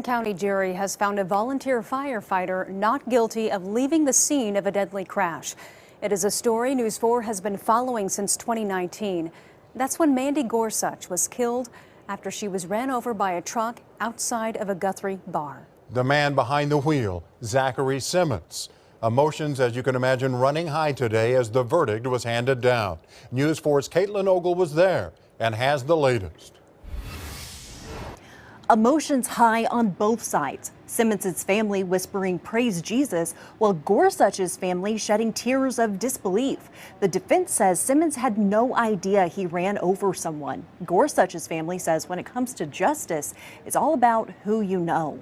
County jury has found a volunteer firefighter not guilty of leaving the scene of a deadly crash. It is a story News 4 has been following since 2019. That's when Mandy Gorsuch was killed after she was ran over by a truck outside of a Guthrie bar. The man behind the wheel, Zachary Simmons. Emotions, as you can imagine, running high today as the verdict was handed down. News 4's Caitlin Ogle was there and has the latest. Emotions high on both sides. Simmons' family whispering praise Jesus, while Gorsuch's family shedding tears of disbelief. The defense says Simmons had no idea he ran over someone. Gorsuch's family says when it comes to justice, it's all about who you know.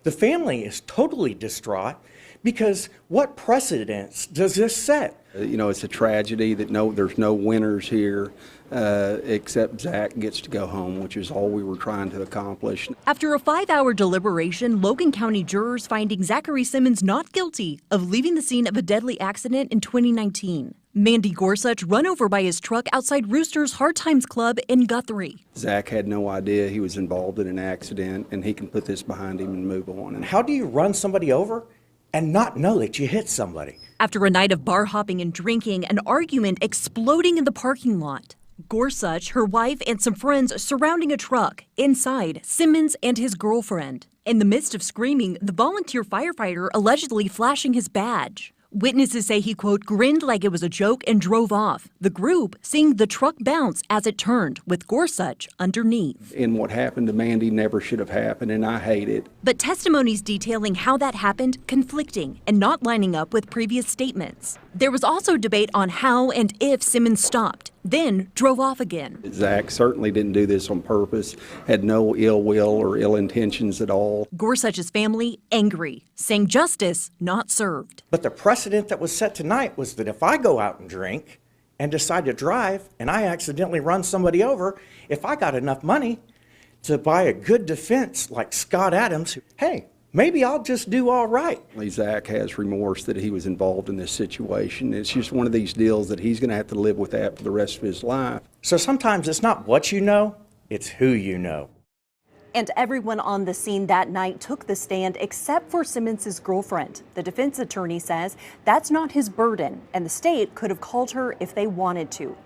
The family is totally distraught because what precedence does this set? You know, it's a tragedy that there's no winners here except Zach gets to go home, which is all we were trying to accomplish. After a 5-hour deliberation, Logan County jurors finding Zachary Simmons not guilty of leaving the scene of a deadly accident in 2019. Mandy Gorsuch run over by his truck outside Rooster's Hard Times Club in Guthrie. Zach had no idea he was involved in an accident, and he can put this behind him and move on. How do you run somebody over and not know that you hit somebody? After a night of bar hopping and drinking, an argument exploding in the parking lot. Gorsuch, her wife, and some friends surrounding a truck. Inside, Simmons and his girlfriend. In the midst of screaming, the volunteer firefighter allegedly flashing his badge. Witnesses say he, quote, grinned like it was a joke and drove off. The group seeing the truck bounce as it turned, with Gorsuch underneath. And what happened to Mandy never should have happened, and I hate it. But testimonies detailing how that happened conflicting and not lining up with previous statements. There was also debate on how and if Simmons stopped, then drove off again. Zach certainly didn't do this on purpose, had no ill will or ill intentions at all. Gorsuch's family angry, saying justice not served. But the precedent that was set tonight was that if I go out and drink and decide to drive and I accidentally run somebody over, if I got enough money to buy a good defense like Scott Adams, hey, maybe I'll just do all right. Zach has remorse that he was involved in this situation. It's just one of these deals that he's going to have to live with that for the rest of his life. So sometimes it's not what you know, it's who you know. And everyone on the scene that night took the stand except for Simmons' girlfriend. The defense attorney says that's not his burden, and the state could have called her if they wanted to.